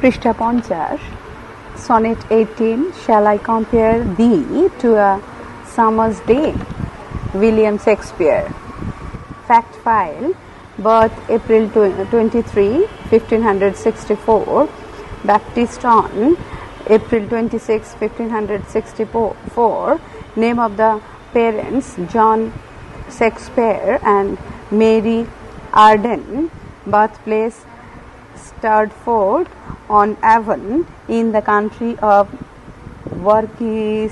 পৃষ্ঠা 50 Sonnet 18 Shall I compare thee to a summer's day? William Shakespeare. Fact file Birth April 23, 1564. Baptiston April 26, 1564. Name of the parents John Shakespeare and Mary Arden. Birthplace Stratford on Avon in the county of Warwickshire.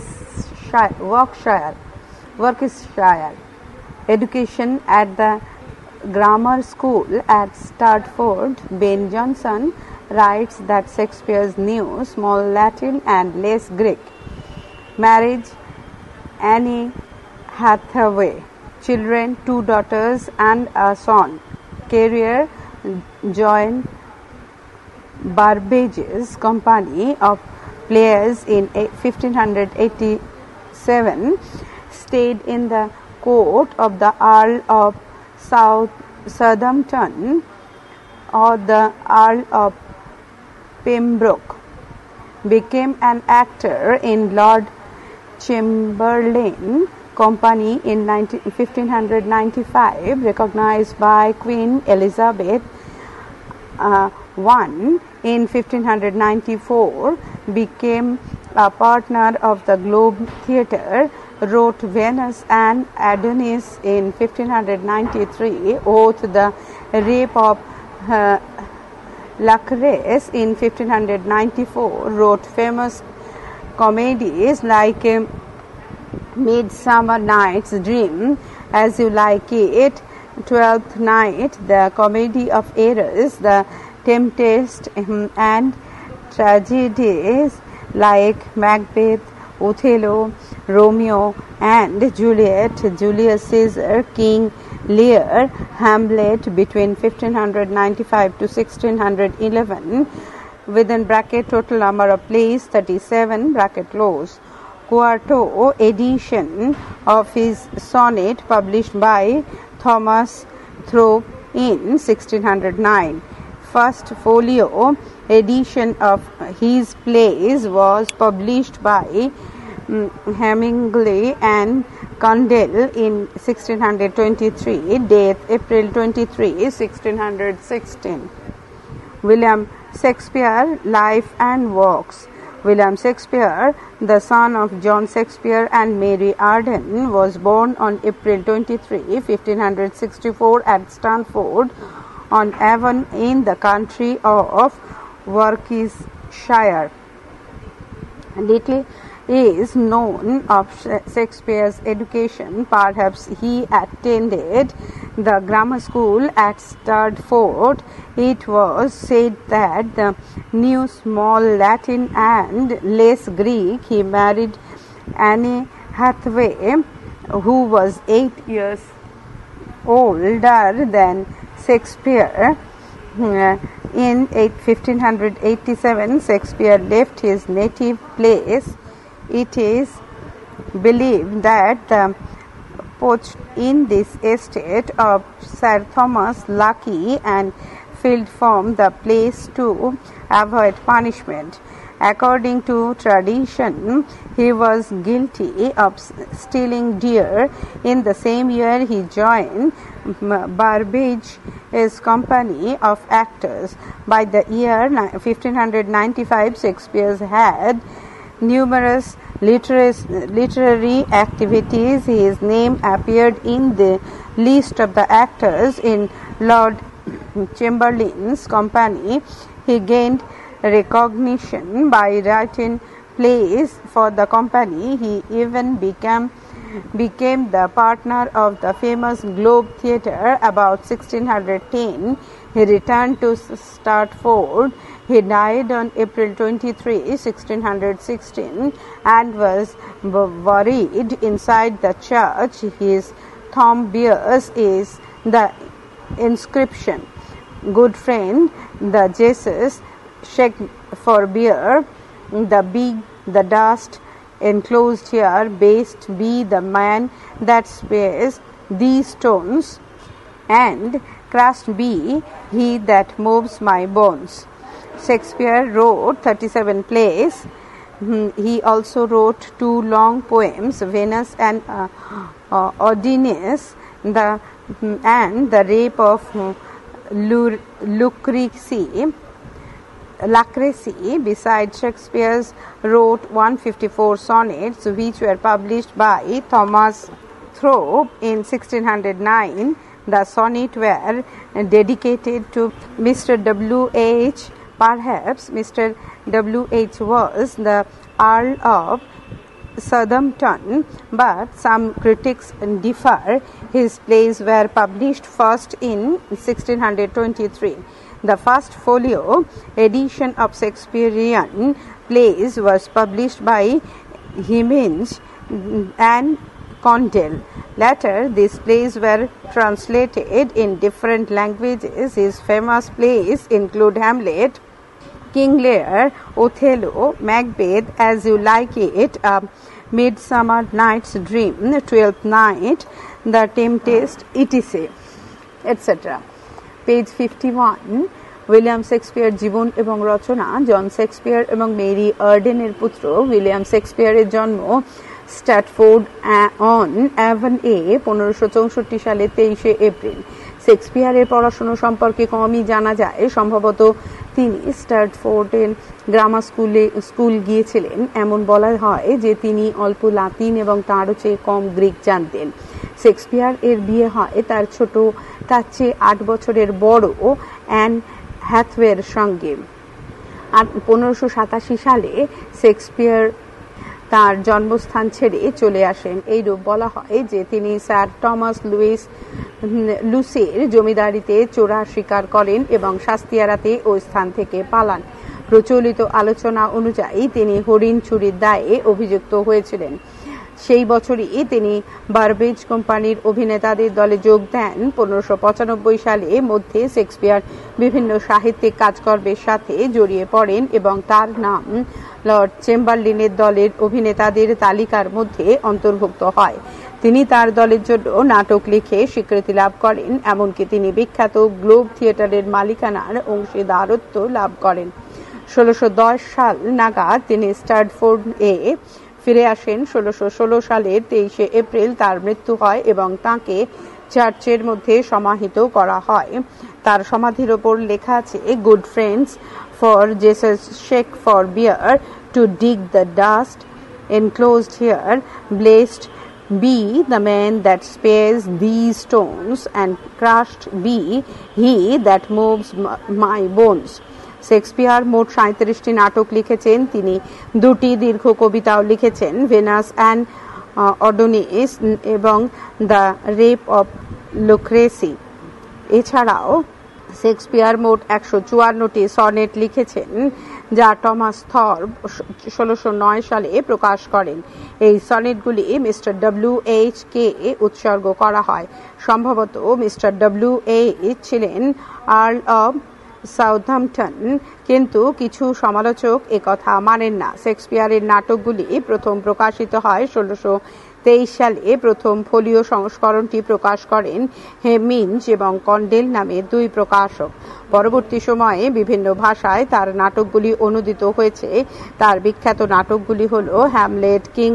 Education at the grammar school at Stratford. Ben Jonson writes that Shakespeare knew small Latin and less Greek. Marriage Anne Hathaway. Children 2 daughters and a son. Career joined Burbage's company of players in 1587. Stayed in the court of the Earl of Southampton or the Earl of Pembroke. Became an actor in Lord Chamberlain Company in 1595. Recognized by Queen Elizabeth I in 1594. Became a partner of the Globe Theatre. Wrote Venus and Adonis in 1593. Oath the Rape of Lucrece in 1594. Wrote famous comedies like Midsummer Night's Dream, As You Like It, Twelfth Night, The Comedy of Errors, The Tempest, and tragedies like Macbeth, Othello, Romeo and Juliet, Julius Caesar, King Lear, Hamlet between 1595 to 1611, within bracket total number of plays 37 bracket close. Quarto edition of his sonnet published by Thomas Thorpe in 1609. First folio edition of his plays was published by Hemingway and Condell in 1623. Death April 23, 1616. William Shakespeare, Life and Works. William Shakespeare, the son of John Shakespeare and Mary Arden, was born on April 23, 1564 at Stratford on Avon in the county of Warwickshire. Little is known of Shakespeare's education. Perhaps he attended the grammar school at Stratford. It was said that the knew small Latin and less Greek. He married Anne Hathaway, who was 8 years older than Shakespeare. In 1587, Shakespeare left his native place. It is believed that the poached in this estate of Sir Thomas Lucky and fled from the place to avoid punishment. According to tradition, he was guilty of stealing deer. In the same year, he joined Burbage's company of actors. By the year 1595, Shakespeare had numerous literary activities. His name appeared in the list of the actors in Lord Chamberlain's company. He gained recognition by writing plays for the company. He even became the partner of the famous Globe Theatre. About 1610, he returned to Stratford. He died on April 23, 1616, and was buried inside the church. His tomb bears is the inscription, "Good friend, the Jesus shake for beer, the dust enclosed here, based be the man that spares these stones, and crushed be he that moves my bones." Shakespeare wrote 37 plays. He also wrote 2 long poems, Venus and Odenis, and The Rape of Lucrece. Besides, Shakespeare wrote 154 sonnets, which were published by Thomas Thorpe in 1609. The sonnets were dedicated to Mr. W.H. Perhaps Mr. W.H. was the Earl of Southampton, but some critics differ. His plays were published first in 1623. The first folio edition of Shakespearean plays was published by Hemmings and Condell. Later, these plays were translated in different languages. His famous plays include Hamlet, King Lear, Othello, Macbeth, As You Like It, Midsummer Night's Dream, Twelfth Night, The Tempest, etc. etc. Page 51. William Shakespeare জীবন এবং রচনা। জন Shakespeare এবং Mary আর্ডেনের পুত্র William শেক্সপিয়ারের জন্ম স্ট্যাটফোর্ড on Avon এ 1564 সালে 23 April. শেক্সপিয়ারের পড়াশোনা সম্পর্কে কমই জানা যায়। সম্ভবত তিনি স্ট্যাটফোর্ডের গ্রামার স্কুল গিয়েছিলেন। এমন বলা হয় যে তিনি অল্প লাতিন এবং তারও চেয়ে কম গ্রিক জানতেন। শেক্সপিয়ার এর বিয়ে হয় তার চেয়ে 8 বছরের বড় অ্যান হ্যাথওয়ের সঙ্গে। 1587 সালে শেক্সপিয়ার তার জন্মস্থান ছেড়ে চলে আসেন। এইরূপ বলা হয় যে তিনি স্যার টমাস লুসের জমিদারিতে চোরা শিকার করেন এবং শাস্তি এড়াতে ওই স্থান থেকে পালান। প্রচলিত আলোচনা অনুযায়ী তিনি হরিণ চুরির দায়ে অভিযুক্ত হয়েছিলেন। সেই বছরই তিনি বারবেজ কোম্পানির অভিনেতাদের দলে যোগ দেন। 1595 সালে মধ্যে শেক্সপিয়ার বিভিন্ন সাহিত্যিক কাজকর্মের সাথে জড়িয়ে পড়েন এবং তার নাম লর্ড চেম্বারলিনের দলের অভিনেতাদের তালিকার মধ্যে অন্তর্ভুক্ত হয়। তিনি তার দলের জন্য নাটক লিখে স্বীকৃতি লাভ করেন, এমনকি তিনি বিখ্যাত গ্লোব থিয়েটারের মালিকানার অংশীদারত্ব লাভ করেন। 1610 সাল নাগাদ তিনি স্ট্যাটফোর্ড এ ফিরে আসেন। 1616 সালের 23 এপ্রিল তার মৃত্যু হয় এবং তাঁকে চার্চের মধ্যে সমাহিত করা হয়। তার সমাধির ওপর লেখা আছে, good friends for Jesus shake for beer to dig the dust enclosed here. Blessed be the man that spares these stones, and crushed be he that moves my bones. Shakespeare মোট 37টি নাটক লিখেছেন। তিনি 2টি দীর্ঘ কবিতাও লিখেছেন, ভেনাস অ্যান্ড অডোনিস এবং the rape of লুক্রেসি। এছাড়াও শেক্সপিয়ার মোট 154টি সনেট লিখেছেন, যা টমাস থর্প 1609 সালে প্রকাশ করেন। এই সনেটগুলি মিস্টার W.H. কে উৎসর্গ করা হয়। সম্ভবত মিস্টার W.H. ছিলেন আর্ল অব সাউথহ্যাম্পটন, কিন্তু কিছু সমালোচক একথা মানেন না। শেক্সপিয়ারের নাটকগুলি প্রথম প্রকাশিত হয় 1623 সালে। প্রথম ফোলিও সংস্করণটি প্রকাশ করেন হেমিঞ্জ এবং কন্ডেল নামে 2 প্রকাশক। পরবর্তী সময়ে বিভিন্ন ভাষায় তার নাটকগুলি অনুদিত হয়েছে। তার বিখ্যাত নাটকগুলি হল Hamlet, King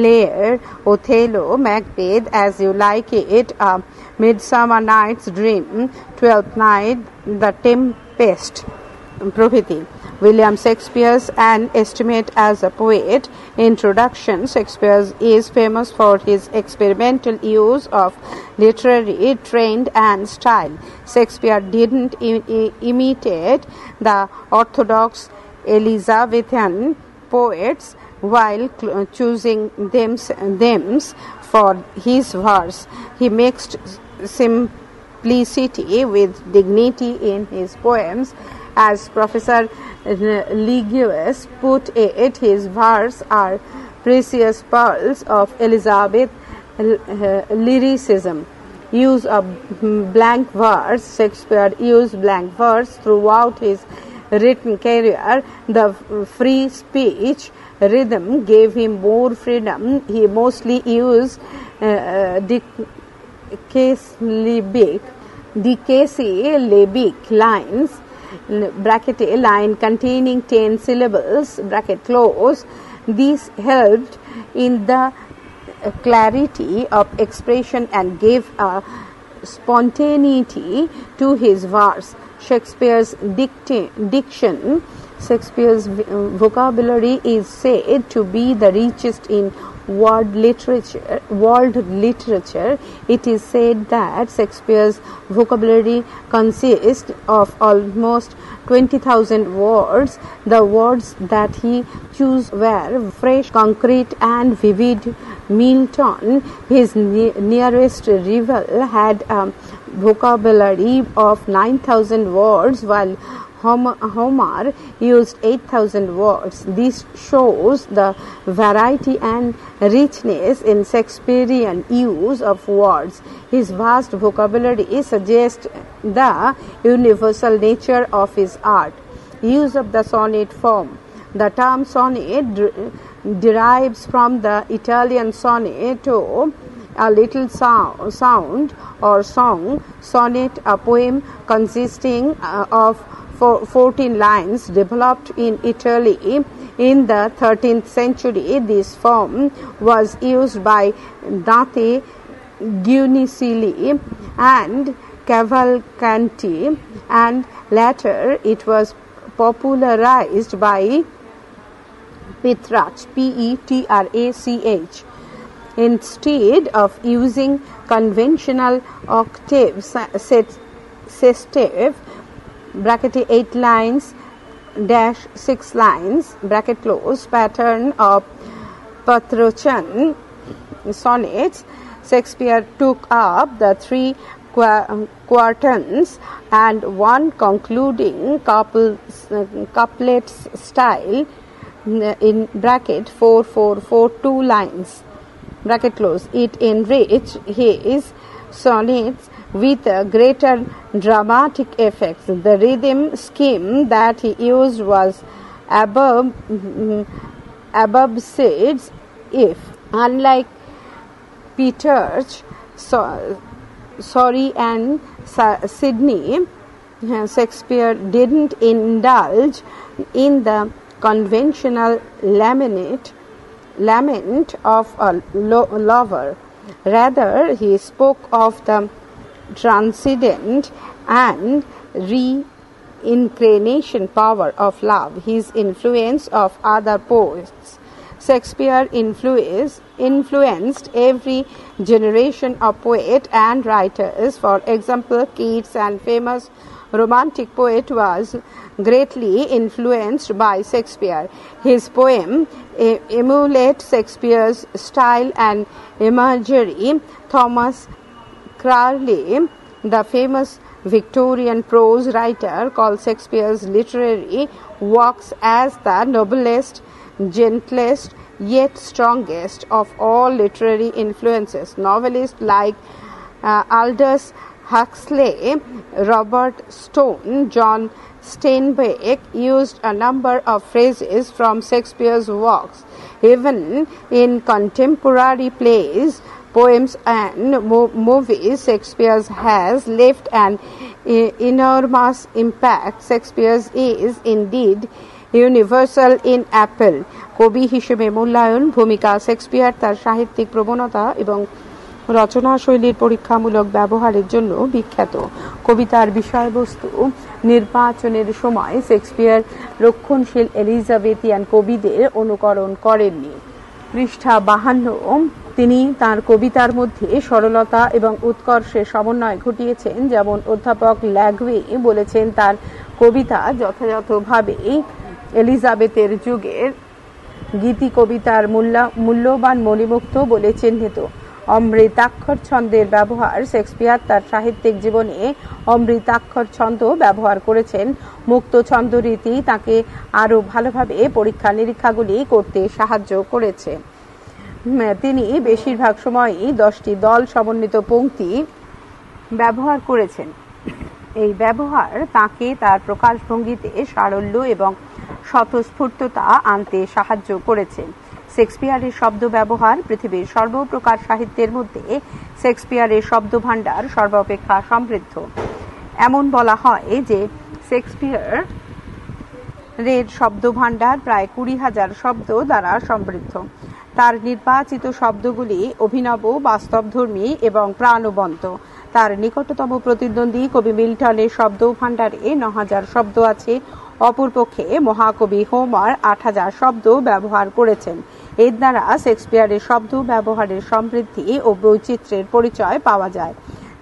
Lear, Othello, Macbeth, As You Like It, Midsummer Night's Dream, Twelfth Night, The Tempest প্রভৃতি। William Shakespeare's an estimate as a poet. Introduction. Shakespeare is famous for his experimental use of literary trend and style. Shakespeare didn't imitate the orthodox Elizabethan poets while choosing themes for his verse. He mixed simplicity with dignity in his poems. As Professor Ligius put it, his verse are precious pearls of Elizabeth lyricism. Use of blank verse. Shakespeare used blank verse throughout his written career. The free speech rhythm gave him more freedom. He mostly used decasyllabic lines bracket a line containing 10 syllables, bracket close. This helped in the clarity of expression and gave a spontaneity to his verse. Shakespeare's diction, Shakespeare's vocabulary is said to be the richest in world literature. It is said that Shakespeare's vocabulary consists of almost 20,000 words. The words that he chose were fresh, concrete, and vivid. Milton, his nearest rival, had a vocabulary of 9,000 words, while Homer used 8,000 words. This shows the variety and richness in Shakespearean use of words. His vast vocabulary suggests the universal nature of his art. Use of the sonnet form. The term sonnet derives from the Italian sonetto, a little sound or song. Sonnet, a poem consisting of 14 lines, developed in Italy in the 13th century. This form was used by Dante, Guiccioli, and Cavalcanti, and later it was popularized by Petrarch, Petrach. Instead of using conventional octave sestive, bracket 8 lines dash 6 lines, bracket close, pattern of Petrarchan sonnets, Shakespeare took up the 3 quatrains and one concluding couplet style in bracket 4 lines, bracket close. It enriched his sonnets with greater dramatic effects. The rhythm scheme that he used was above said, if unlike Petrarch, Story and Sidney, Shakespeare didn't indulge in the conventional lament of a lover. Rather, he spoke of the transcendent and reincarnation power of love. His influence of other poets. Shakespeare influenced every generation of poet and writers. For example, Keats, and famous romantic poet, was greatly influenced by Shakespeare. His poem emulate Shakespeare's style and imagery. Thomas Carlyle, the famous Victorian prose writer, called Shakespeare's literary works as the noblest, gentlest, yet strongest of all literary influences. Novelists like Aldous Huxley, Robert Stone, John Steinbeck used a number of phrases from Shakespeare's works. Even in contemporary plays, poems, and movies, Shakespeare has left an enormous impact. Shakespeare is indeed universal in Apple. কবি হিসেবে মূল্যায়ন, ভূমিকা। Shakespeare তার সাহিত্যিক প্রবণতা এবং রচনাশৈলীর পরীক্ষামূলক ব্যবহারের জন্য বিখ্যাত। কবিতার বিষয়বস্তু নির্বাচনের সময় শেক্সপিয়ার রক্ষণশীল এলিজাবেথিয়ান কবিদের অনুকরণ করেননি। পৃষ্ঠা 52। তিনি তার কবিতার মধ্যে সরলতা এবং উৎকর্ষের সমন্বয় ঘটিয়েছেন। যেমন অধ্যাপক ল্যাগওয়ে বলেছেন, তার কবিতা যথাযথভাবে এলিজাবেথের যুগের গীতি কবিতার মূল্যবান মণিমুক্ত বলে চিহ্নিত। অমৃতাক্ষর ছন্দের ব্যবহার। শেক্সপিয়ার তার সাহিত্যিক জীবনে অমৃতাক্ষর ছন্দ ব্যবহার করেছেন। মুক্ত ছন্দরীতি তাকে আরও ভালোভাবে পরীক্ষা নিরীক্ষাগুলি করতে সাহায্য করেছে। তিনি বেশিরভাগ সময়ই 10টি দল সমন্বিত পংক্তি ব্যবহার করেছেন। এই ব্যবহার তাকে তার প্রকাশভঙ্গিতে সারল্য এবং স্বতঃস্ফূর্ততা আনতে সাহায্য করেছে। শেক্সপিয়ারের শব্দ ব্যবহার। পৃথিবীর সর্বপ্রকার সাহিত্যের মধ্যে শেক্সপিয়ারের শব্দভাণ্ডার সর্বাপেক্ষা সমৃদ্ধ। এমন বলা হয় যে শেক্সপিয়ারের শব্দভাণ্ডার প্রায় 20,000 শব্দ দ্বারা সমৃদ্ধ। তার নির্বাচিত শব্দগুলি অভিনব, বাস্তবধর্মী এবং প্রাণবন্ত। তার নিকটতম প্রতিদ্বন্দ্বী কবি মিল্টনের শব্দভাণ্ডারে 9,000 শব্দ আছে। অপরপক্ষে মহাকবি হোমার 8,000 শব্দ ব্যবহার করেছেন। এর দ্বারা শেক্সপিয়ারের শব্দ ব্যবহারের সমৃদ্ধি ও বৈচিত্র্যের পরিচয় পাওয়া যায়।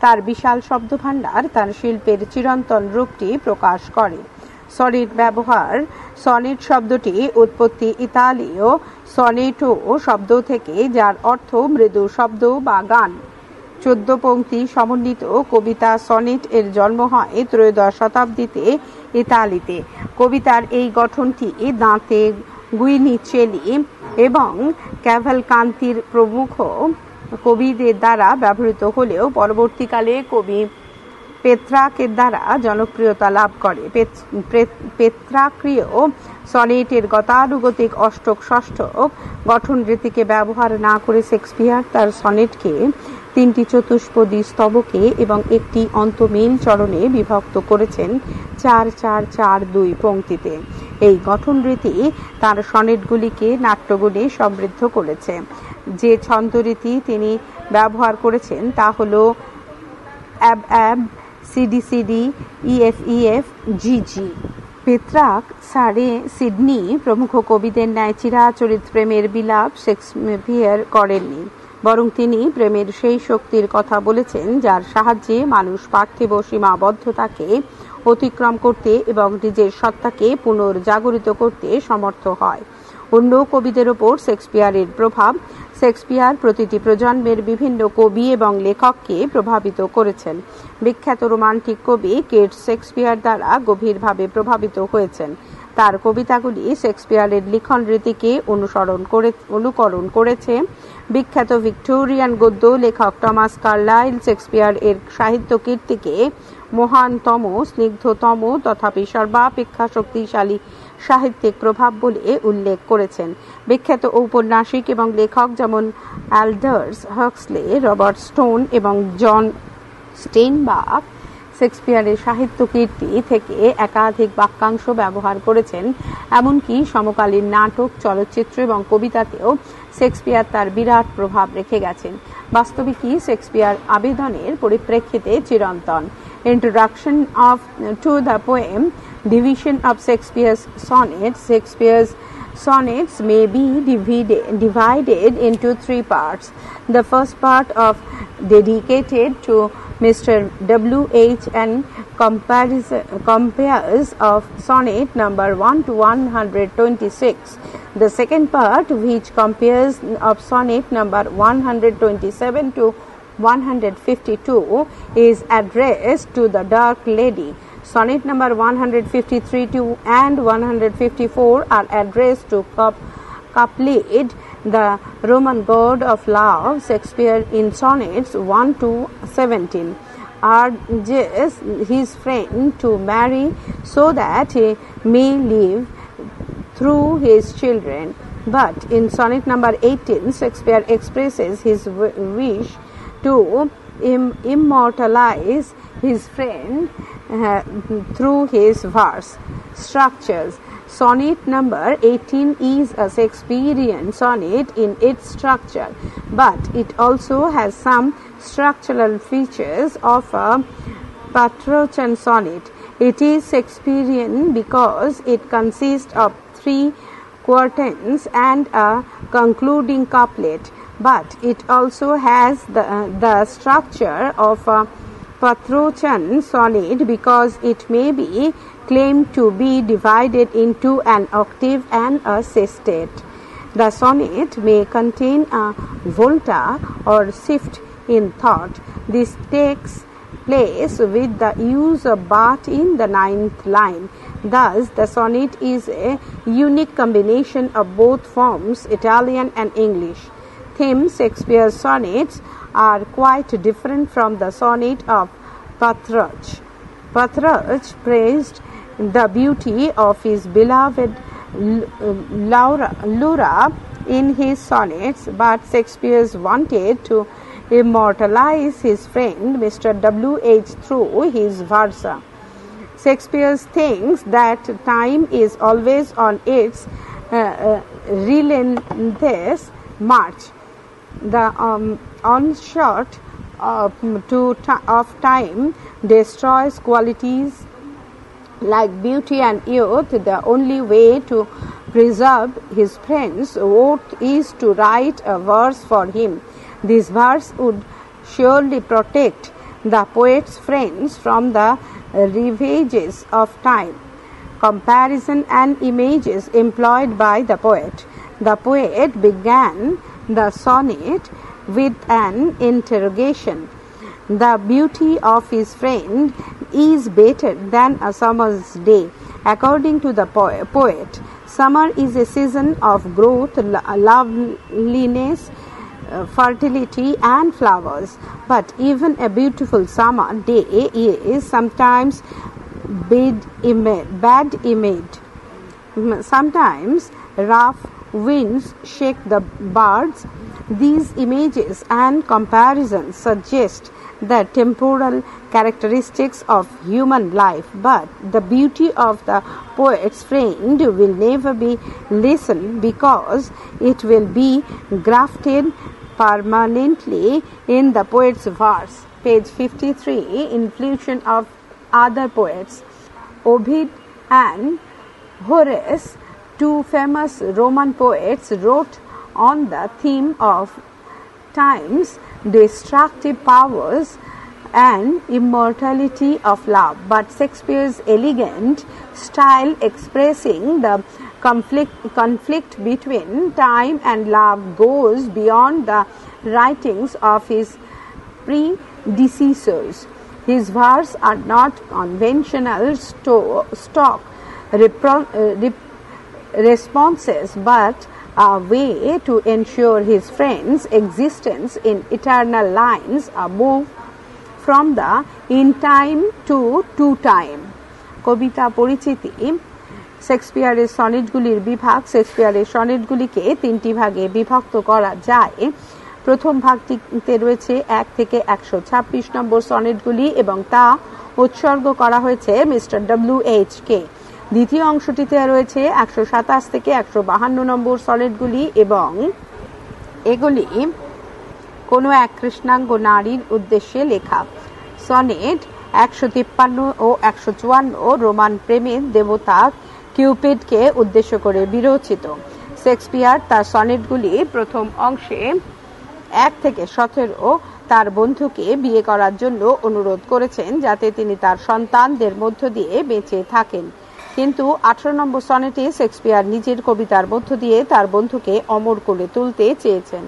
তার বিশাল শব্দভাণ্ডার তার শিল্পের চিরন্তন রূপটি প্রকাশ করে। সনেট ব্যবহার। সনেট শব্দটি উৎপত্তি ইতালীয় সনেটো শব্দ থেকে, যার অর্থ মৃদু শব্দ বা গান। 14 পংক্তি সমন্বিত কবিতা সনেট এর জন্ম হয় ত্রয়োদশ শতাব্দীতে ইতালিতে। কবিতার এই গঠনটি দাঁতে গুইনিচেলি এবং ক্যাভালকান্তির প্রমুখ কবিদের দ্বারা ব্যবহৃত হলেও পরবর্তীকালে কবি পেত্রাকের দ্বারা জনপ্রিয়তা লাভ করে। পেত্রাকীয় সনেটের গতানুগতিক অষ্টক ষষ্ঠক গঠন রীতিকে ব্যবহার না করে শেক্সপিয়ার তার সনেটকে 3টি চতুষ্পদী স্তবকে এবং একটি অন্তমিল চরণে বিভক্ত করেছেন 4-4-4-2 পংক্তিতে। এই গঠন রীতি তার সনেটগুলিকে নাট্যগুণে সমৃদ্ধ করেছে। যে ছন্দরীতি তিনি ব্যবহার করেছেন তা হল অ্যাব অ্যাব, সিডি সিডি, ইএফ ইএফ, জিজি। পেত্রাক, সারে, সিডনি প্রমুখ কবিদের ন্যায় চিরাচরিত প্রেমের বিলাপ শেক্সপিয়ার করেননি, বরং তিনি প্রেমের সেই শক্তির কথা বলেছেন যার সাহায্যে মানুষ পার্থিব সীমাবদ্ধতাকে অতিক্রম করতে এবং নিজের সত্তাকে পুনর্জাগরিত করতে সমর্থ হয়। অন্য কবিদের ওপর শেক্সপিয়ারের প্রভাব। শেক্সপিয়ার প্রতিটি প্রজন্মের বিভিন্ন কবি এবং লেখককে প্রভাবিত করেছেন। বিখ্যাত রোমান্টিক কবি কেট শেক্সপিয়ার দ্বারা গভীরভাবে প্রভাবিত হয়েছেন। তার কবিতাগুলি শেক্সপিয়ারের লিখন রীতিকে অনুকরণ করেছে। বিখ্যাত ভিক্টোরিয়ান গদ্য লেখক টমাস কার্লাইল শেক্সপিয়ার এর সাহিত্য কীর্তিকে মহানতম, স্নিগ্ধতম তথাপি সর্বাপেক্ষা শক্তিশালী সাহিত্যিক প্রভাব বলে উল্লেখ করেছেন। বিখ্যাত ঔপন্যাসিক এবং লেখক যেমন অ্যাল্ডার্স হাক্সলে, রবার্ট স্টোন এবং জন স্টেইনবাক শেক্সপিয়ারের সাহিত্য কীর্তি থেকে একাধিক বাক্যাংশ ব্যবহার করেছেন। এমনকি সমকালীন নাটক, চলচ্চিত্র এবং কবিতাতেও শেক্সপিয়ার তার বিরাট প্রভাব রেখে গেছেন। বাস্তবিকই শেক্সপিয়ার আবেদনের পরিপ্রেক্ষিতে চিরন্তন। Introduction to the poem Division of Shakespeare's Sonnets. Shakespeare's sonnets may be divided into 3 parts. The first part of dedicated to Mr. W.H. and compares of sonnet number 1 to 126. The second part, which compares of sonnet number 127 to 152, is addressed to the Dark Lady. Sonnet number 153 to and 154 are addressed to Cupid, the Roman god of love. Shakespeare in sonnets 1 to 17 urges his friend to marry so that he may live through his children. But in sonnet number 18, Shakespeare expresses his wish to immortalize his friend through his verse structures. Sonnet number 18 is a Shakespearean sonnet in its structure, but it also has some structural features of a Petrarchan sonnet. It is Shakespearean because it consists of 3 quatrains and a concluding couplet, but it also has the structure of a Petrarchan sonnet because it may be claimed to be divided into an octave and a sestet. The sonnet may contain a volta or shift in thought. This takes place with the use of but in the 9th line. Thus, the sonnet is a unique combination of both forms, Italian and English. Theme: Shakespeare's sonnets are quite different from the sonnet of Petrarch. Petrarch praised the beauty of his beloved Laura in his sonnets, but Shakespeare wanted to immortalize his friend Mr. W.H. through his verse. Shakespeare thinks that time is always on its relentless march. The onslaught of time destroys qualities like beauty and youth. The only way to preserve his friend's worth is to write a verse for him. This verse would surely protect the poet's friends from the ravages of time, comparison and images employed by the poet. The poet began the sonnet with an interrogation. The beauty of his friend is better than a summer's day. According to the poet, summer is a season of growth, loveliness, fertility and flowers. But even a beautiful summer day is sometimes bad image. Sometimes rough winds shake the birds. These images and comparisons suggest the temporal characteristics of human life, but the beauty of the poet's friend will never be lessened because it will be grafted permanently in the poet's verse. Page 53. Influence of other poets. Ovid and Horace, two famous Roman poets, wrote on the theme of time's destructive powers and immortality of love, but Shakespeare's elegant style expressing the conflict between time and love goes beyond the writings of his predecessors. His verses are not conventional stock responses, but a way to ensure his friend's existence in eternal lines, a move from the in time to time. কবিতা পরিচিতি। শেক্সপিয়ারের সনেটগুলির বিভাগ। শেক্সপিয়ারের সনেটগুলিকে তিনটি ভাগে বিভক্ত করা যায়। প্রথম ভাগটিতে রয়েছে 1 থেকে 126 নম্বর সনেটগুলি এবং তা উৎসর্গ করা হয়েছে মিস্টার WH-কে। দ্বিতীয় অংশটিতে রয়েছে 127 থেকে 152 নম্বর সনেটগুলি এবং এগুলি কোনো এক কৃষ্ণাঙ্গ নারীর উদ্দেশ্যে লেখা। সনেট 153 ও 154 রোমান প্রেমের দেবতা কিউপিডকে উদ্দেশ্য করে বিরচিত। শেক্সপিয়ার তার সনেটগুলি প্রথম অংশে 1 থেকে 17 তার বন্ধুকে বিয়ে করার জন্য অনুরোধ করেছেন যাতে তিনি তার সন্তানদের মধ্য দিয়ে বেঁচে থাকেন, কিন্তু 18 নম্বর সনেটে শেক্সপিয়ার নিজের কবিতার মধ্য দিয়ে তার বন্ধুকে অমর করে তুলতে চেয়েছেন।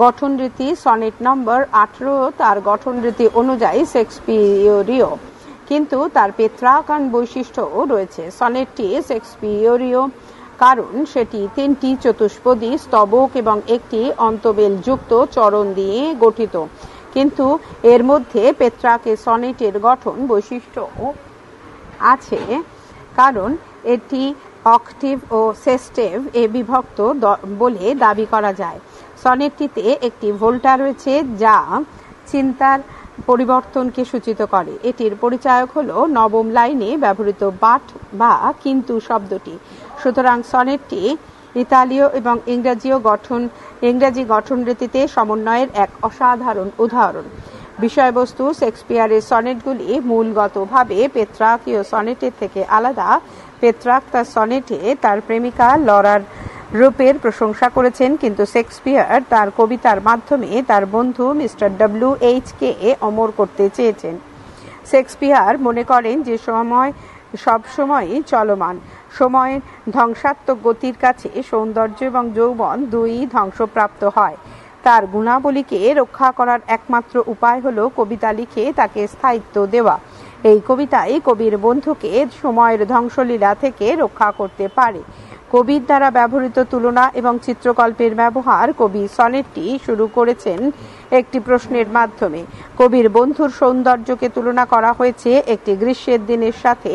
গঠনরীতি সনেট নম্বর 18 তার গঠনরীতি অনুযায়ী শেক্সপিয়রীয়, কিন্তু তার পেত্রাকান বৈশিষ্ট্যও রয়েছে। সনেটটি শেক্সপিয়রীয় কারণ সেটি 3টি চতুষ্পদী স্তবক এবং একটি অন্তবেলযুক্ত চরণ দিয়ে গঠিত, কিন্তু এর মধ্যে পেত্রাকের সনেটের গঠন বৈশিষ্ট্য আছে কারণ এটি অক্টেভ ও সেস্টেভ এ বিভক্ত বলে দাবি করা যায়। সনেটটিতে একটি ভোল্টা রয়েছে যা চিন্তার পরিবর্তনকে সূচিত করে। এটির পরিচায়ক হলো নবম লাইনে ব্যবহৃত বাট বা কিন্তু শব্দটি। সুতরাং সনেটটি ইতালীয় এবং ইংরাজি গঠনরীতিতে সমন্বয়ের এক অসাধারণ উদাহরণ। বিষয়বস্তু শেক্সপিয়ারের সনেটগুলি মূলগতভাবে পেত্রাকীয় সনেটের থেকে আলাদা। পেত্রাক তার সনেটে তার প্রেমিকা লরার রূপের প্রশংসা করেছেন, কিন্তু শেক্সপিয়ার তার কবিতার মাধ্যমে তার বন্ধু মিস্টার WH-কে অমর করতে চেয়েছেন। শেক্সপিয়ার মনে করেন যে সময় সবসময়ই চলমান। সময়ের ধ্বংসাত্মক গতির কাছে সৌন্দর্য এবং যৌবন দুই ধ্বংসপ্রাপ্ত হয়। তার গুণাবলীকে রক্ষা করার একমাত্র উপায় হলো কবিতা লিখে তাকে স্থায়িত্ব দেওয়া। এই কবিতাই কবির বন্ধুকে সময়ের ধ্বংসলীলা থেকে রক্ষা করতে পারে। কবির দ্বারা ব্যবহৃত তুলনা এবং চিত্রকল্পের ব্যবহার। কবি সনেটটি শুরু করেছেন একটি প্রশ্নের মাধ্যমে। কবির বন্ধুর সৌন্দর্যকে তুলনা করা হয়েছে একটি গ্রীষ্মের দিনের সাথে।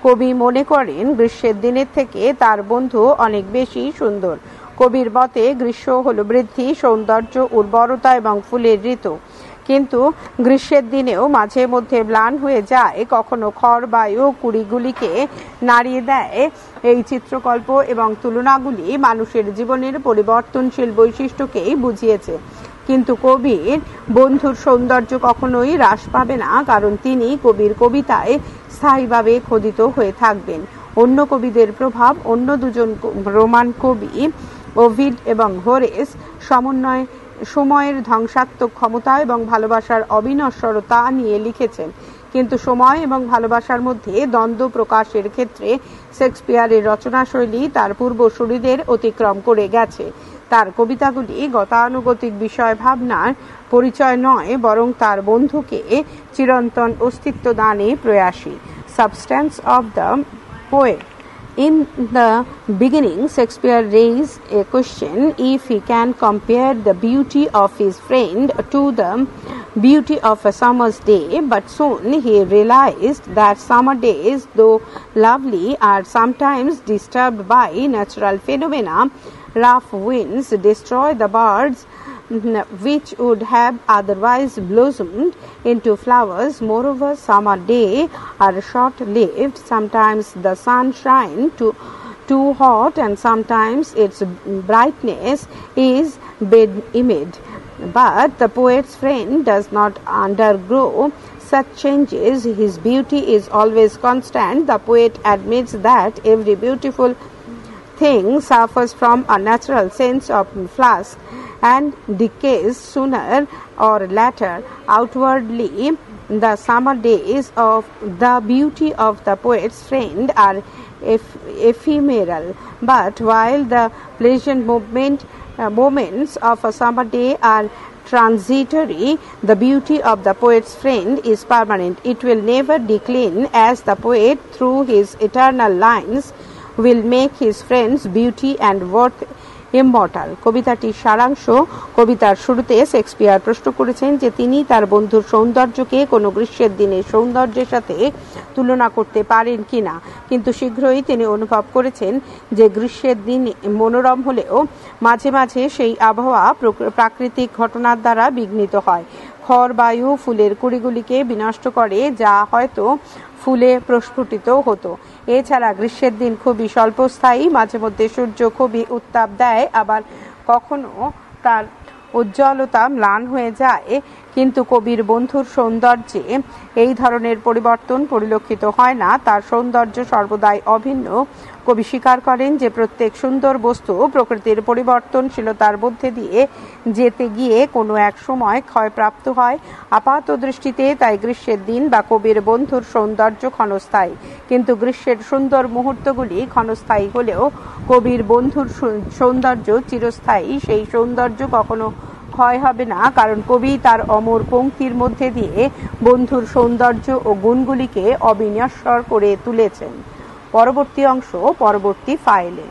কবি মনে করেন গ্রীষ্মের দিনের থেকে তার বন্ধু অনেক বেশি সুন্দর। কবির মতে গ্রীষ্ম হল বৃদ্ধি, সৌন্দর্য, উর্বরতা এবং ফুলের ঋতু, কিন্তু গ্রীষ্মের দিনেও মাঝে মধ্যে ম্লান হয়ে যায়, কখনো খড় বায়ু কুড়িগুলিকে নাড়িয়ে দেয়। এই চিত্রকল্প এবং তুলনাগুলি মানুষের জীবনের পরিবর্তনশীল বৈশিষ্ট্যকেই বুঝিয়েছে। কিন্তু কবির বন্ধুর সৌন্দর্য কখনোই হ্রাস পাবে না, কারণ তিনি কবির কবিতায় স্থায়ীভাবে খোদিত হয়ে থাকবেন। অন্য কবিদের প্রভাব, অন্য দুজন রোমান কবি ওভিড এবং হোরেস সময়ের ধ্বংসাত্মক ক্ষমতা এবং ভালোবাসার অবিনশ্বরতা নিয়ে লিখেছেন। কিন্তু সময় এবং ভালোবাসার মধ্যে দ্বন্দ্ব প্রকাশের ক্ষেত্রে শেক্সপিয়ারের রচনাশৈলী তার পূর্বসূরিদের অতিক্রম করে গেছে। তার কবিতাগুলি গতানুগতিক বিষয় ভাবনার পরিচয় নয়, বরং তার বন্ধুকে চিরন্তন অস্তিত্ব দানে প্রয়াসী। Substance of the poet. In the beginning, Shakespeare raised a question if he can compare the beauty of his friend to the beauty of a summer's day, but soon he realized that summer days, though lovely, are sometimes disturbed by natural phenomena. Rough winds destroy the birds which would have otherwise blossomed into flowers. Moreover, summer days are short-lived. Sometimes the sun shines too hot, and sometimes its brightness is bedimmed. But the poet's friend does not undergo such changes. His beauty is always constant. The poet admits that every beautiful thing suffers from a natural sense of flush and decays sooner or later. Outwardly, the summer days of the beauty of the poet's friend are ephemeral, but while the pleasant moments of a summer day are transitory, the beauty of the poet's friend is permanent. It will never decline, as the poet, through his eternal lines, will make his friend's beauty and worth immortal. কবিতাটির সারাংশ. কবিতার শুরুতে Shakespeare প্রশ্ন করেছেন যে তিনি তার বন্ধুর সৌন্দর্যকে কোনো গ্রীষ্মের দিনের সৌন্দর্যের সাথে তুলনা করতে পারেন কিনা, কিন্তু শীঘ্রই তিনি অনুভব করেছেন যে গ্রীষ্মের দিন মনোরম হলেও মাঝে মাঝে সেই আবহাওয়া প্রাকৃতিক ঘটনার দ্বারা বিঘ্নিত হয়। খড় বায়ু ফুলের কুড়িগুলিকে বিনষ্ট করে, যা হয়তো ফুলে প্রস্ফুটিত হতো। এছাড়া গ্রীষ্মের দিন খুবই স্বল্পস্থায়ী, মাঝে মধ্যে সূর্য খুবই উত্তাপ দেয়, আবার কখনো তার উজ্জ্বলতা ম্লান হয়ে যায়। কিন্তু কবির বন্ধুর সৌন্দর্যে এই ধরনের পরিবর্তন পরিলক্ষিত হয় না, তার সৌন্দর্য সর্বদাই অভিন্ন। কবি স্বীকার করেন যে প্রত্যেক সুন্দর বস্তু প্রকৃতির পরিবর্তনশীলতার মধ্যে দিয়ে যেতে গিয়ে কোনো এক সময় ক্ষয়প্রাপ্ত হয়। আপাত দৃষ্টিতে তাই গ্রীষ্মের দিন বা কবির বন্ধুর সৌন্দর্য ক্ষণস্থায়ী, কিন্তু গ্রীষ্মের সুন্দর মুহূর্তগুলি ক্ষণস্থায়ী হলেও কবির বন্ধুর সৌন্দর্য চিরস্থায়ী। সেই সৌন্দর্য কখনো ক্ষয় হবে না, কারণ কবি তার অমর পংক্তির মধ্যে দিয়ে বন্ধুর সৌন্দর্য ও গুণগুলিকে অবিনশ্বর করে তুলেছেন। পরবর্তী অংশ পরবর্তী ফাইলে।